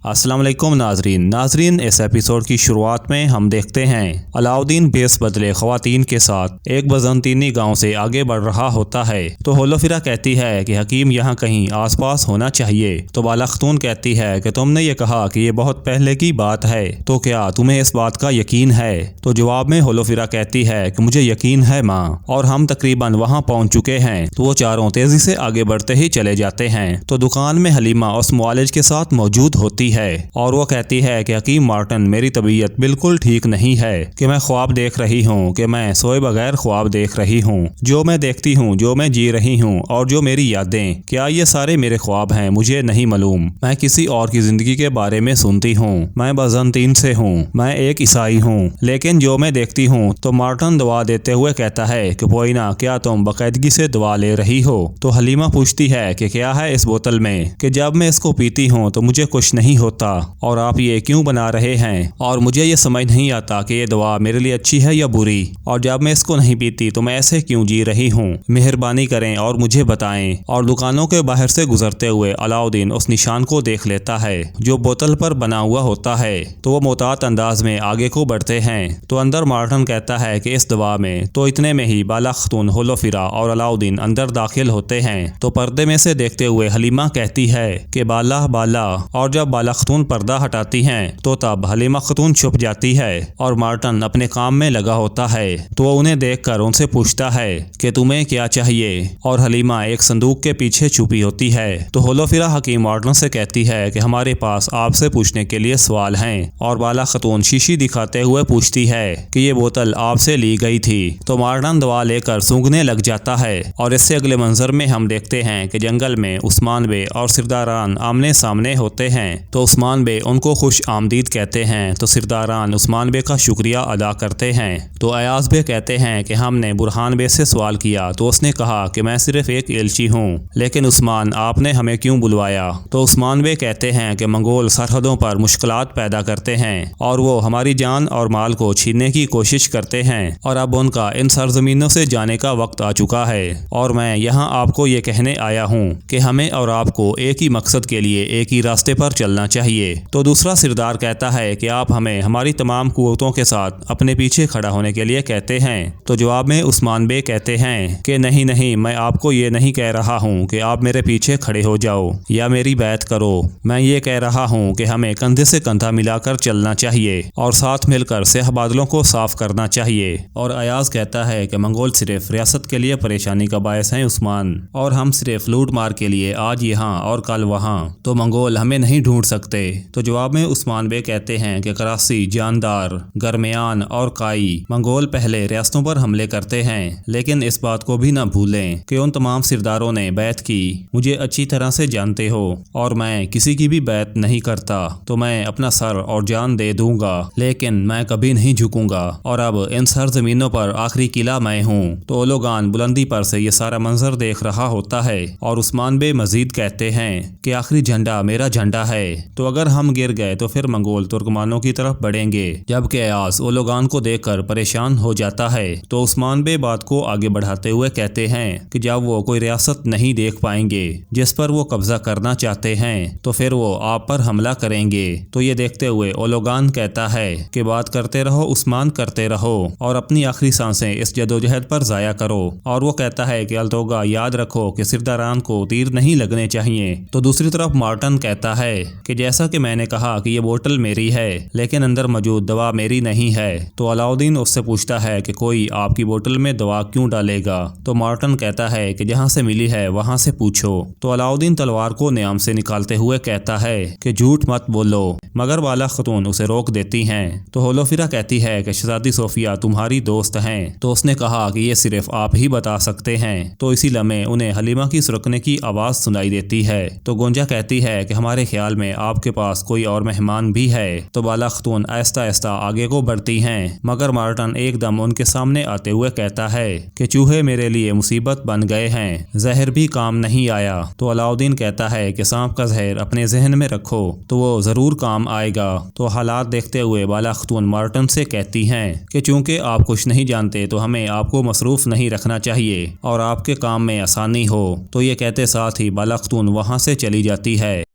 अस्सलाम वालेकुम नाजरीन इस एपिसोड की शुरुआत में हम देखते हैं अलाउद्दीन बेस बदले ख्वातीन के साथ एक बजंतीनी गांव से आगे बढ़ रहा होता है तो होलोफिरा कहती है कि हकीम यहाँ कहीं आसपास होना चाहिए। तो बाला खतून कहती है कि तुमने ये कहा कि ये बहुत पहले की बात है, तो क्या तुम्हें इस बात का यकीन है? तो जवाब में होलोफिरा कहती है कि मुझे यकीन है माँ, और हम तकरीबन वहाँ पहुँच चुके हैं। तो वो चारों तेजी से आगे बढ़ते ही चले जाते हैं। तो दुकान में हलीमा उस मुआलिज के साथ मौजूद होती है और वो कहती है कि हकीम मार्टन, मेरी तबीयत बिल्कुल ठीक नहीं है कि मैं ख्वाब देख रही हूँ कि मैं सोए बगैर ख्वाब देख रही हूँ। जो मैं देखती हूँ, जो मैं जी रही हूँ और जो मेरी यादें, क्या ये सारे मेरे ख्वाब हैं? मुझे नहीं मालूम। मैं किसी और की जिंदगी के बारे में सुनती हूँ। मैं बजंतीन से हूँ, मैं एक ईसाई हूँ, लेकिन जो मैं देखती हूँ। तो मार्टन दवा देते हुए कहता है कि पोइना, क्या तुम बाकायदगी से दवा ले रही हो? तो हलीमा पूछती है कि क्या है इस बोतल में, कि जब मैं इसको पीती हूँ तो मुझे कुछ नहीं होता, और आप ये क्यों बना रहे हैं? और मुझे ये समझ नहीं आता कि ये दवा मेरे लिए अच्छी है या बुरी, और जब मैं इसको नहीं पीती तो मैं ऐसे क्यों जी रही हूँ? मेहरबानी करें और मुझे बताएं। और दुकानों के बाहर से गुजरते हुए अलाउद्दीन उस निशान को देख लेता है जो बोतल पर बना हुआ होता है। तो वो मोहतात अंदाज में आगे को बढ़ते हैं। तो अंदर मार्टन कहता है कि इस दवा में। तो इतने में ही बाला खतून, होलोफिरा और अलाउद्दीन अंदर दाखिल होते हैं। तो पर्दे में से देखते हुए हलीमा कहती है कि बाला बाला, और जब बाला खतून पर्दा हटाती हैं तो तब हलीमा खतून छुप जाती है और मार्टन अपने काम में लगा होता है। तो वो उन्हें देखकर उनसे पूछता है कि तुम्हें क्या चाहिए, और हलीमा एक संदूक के पीछे छुपी होती है। तो होलोफिरा हकीम मार्टन से कहती है कि हमारे पास आपसे पूछने के लिए सवाल हैं, और बाला खतून शीशी दिखाते हुए पूछती है कि ये बोतल आपसे ली गई थी। तो मार्टन दवा लेकर सूंघने लग जाता है, और इससे अगले मंजर में हम देखते हैं कि जंगल में उस्मान बे और सिरदारान आमने सामने होते हैं। तो उस्मान बे उनको खुश आमदीद कहते हैं। तो सिरदारान उस्मान बे का शुक्रिया अदा करते हैं। तो अयाज बे कहते हैं कि हमने बुरहान बे से सवाल किया तो उसने कहा कि मैं सिर्फ एक एलची हूँ, लेकिन उस्मान, आपने हमें क्यों बुलवाया? तो उस्मान बे कहते हैं कि मंगोल सरहदों पर मुश्किलात पैदा करते हैं और वो हमारी जान और माल को छीनने की कोशिश करते हैं, और अब उनका इन सरजमीनों से जाने का वक्त आ चुका है। और मैं यहाँ आपको ये कहने आया हूँ कि हमें और आपको एक ही मकसद के लिए एक ही रास्ते पर चलना चाहिए। तो दूसरा सिरदार कहता है कि आप हमें हमारी तमाम कुव्वतों के साथ अपने पीछे खड़ा होने के लिए कहते हैं। तो जवाब में उस्मान बे कहते हैं कि नहीं नहीं, मैं आपको ये नहीं कह रहा हूँ कि आप मेरे पीछे खड़े हो जाओ या मेरी बैत करो। मैं ये कह रहा हूँ कि हमें कंधे से कंधा मिलाकर चलना चाहिए और साथ मिलकर स्याह बादलों को साफ करना चाहिए। और अयाज कहता है कि मंगोल सिर्फ रियासत के लिए परेशानी का बायस है उस्मान, और हम सिर्फ लूट मार के लिए आज यहाँ और कल वहाँ। तो मंगोल हमें नहीं ढूंढ सकते। तो जवाब में उस्मान बे कहते हैं कि कराची, जानदार, गरमियान और काई मंगोल पहले रियासतों पर हमले करते हैं, लेकिन इस बात को भी न भूलें कि उन तमाम सिरदारों ने बैत की। मुझे अच्छी तरह से जानते हो, और मैं किसी की भी बैत नहीं करता। तो मैं अपना सर और जान दे दूंगा, लेकिन मैं कभी नहीं झुकूंगा। और अब इन सर जमीनों पर आखिरी किला मैं हूँ। तो ओलोगान बुलंदी पर से ये सारा मंजर देख रहा होता है, और उस्मान बे मजीद कहते हैं कि आखिरी झंडा मेरा झंडा है। तो अगर हम गिर गए तो फिर मंगोल तुर्कमानों की तरफ बढ़ेंगे। जबकि अयाज ओलोगान को देखकर परेशान हो जाता है। तो उस्मान बे बात को आगे बढ़ाते हुए कहते हैं कि जब वो कोई रियासत नहीं देख पाएंगे जिस पर वो कब्जा करना चाहते हैं, तो फिर वो आप पर हमला करेंगे। तो ये देखते हुए ओलोगान कहता है कि बात करते रहो उस्मान, करते रहो, और अपनी आखिरी सांसें इस जदोजहद पर जाया करो। और वो कहता है कि अल्तोगा, याद रखो कि सिरदारान को तीर नहीं लगने चाहिए। तो दूसरी तरफ मार्टन कहता है कि जैसा कि मैंने कहा कि ये बोतल मेरी है, लेकिन अंदर मौजूद दवा मेरी नहीं है। तो अलाउद्दीन उससे पूछता है कि कोई आपकी बोतल में दवा क्यों डालेगा? तो मार्टन कहता है कि जहाँ से मिली है वहाँ से पूछो। तो अलाउद्दीन तलवार को न्याम से निकालते हुए कहता है कि झूठ मत बोलो, मगर बाला खतून उसे रोक देती हैं। तो होलोफिरा कहती है कि शहजादी सोफिया तुम्हारी दोस्त हैं। तो उसने कहा कि ये सिर्फ आप ही बता सकते हैं। तो इसी लम्हे उन्हें हलीमा की सुरकने की आवाज सुनाई देती है। तो गोंजा कहती है कि हमारे ख्याल में आपके पास कोई और मेहमान भी है। तो बाला खतून आहिस्ता आहिस्ता आगे को बढ़ती हैं, मगर मार्टन एकदम उनके सामने आते हुए कहता है कि चूहे मेरे लिए मुसीबत बन गए हैं, जहर भी काम नहीं आया। तो अलाउद्दीन कहता है कि सांप का जहर अपने जहन में रखो तो वो जरूर काम आएगा। तो हालात देखते हुए बाला खतून मार्टन से कहती हैं कि चूंकि आप कुछ नहीं जानते तो हमें आपको मसरूफ नहीं रखना चाहिए और आपके काम में आसानी हो। तो ये कहते साथ ही बाला खतून वहाँ से चली जाती है।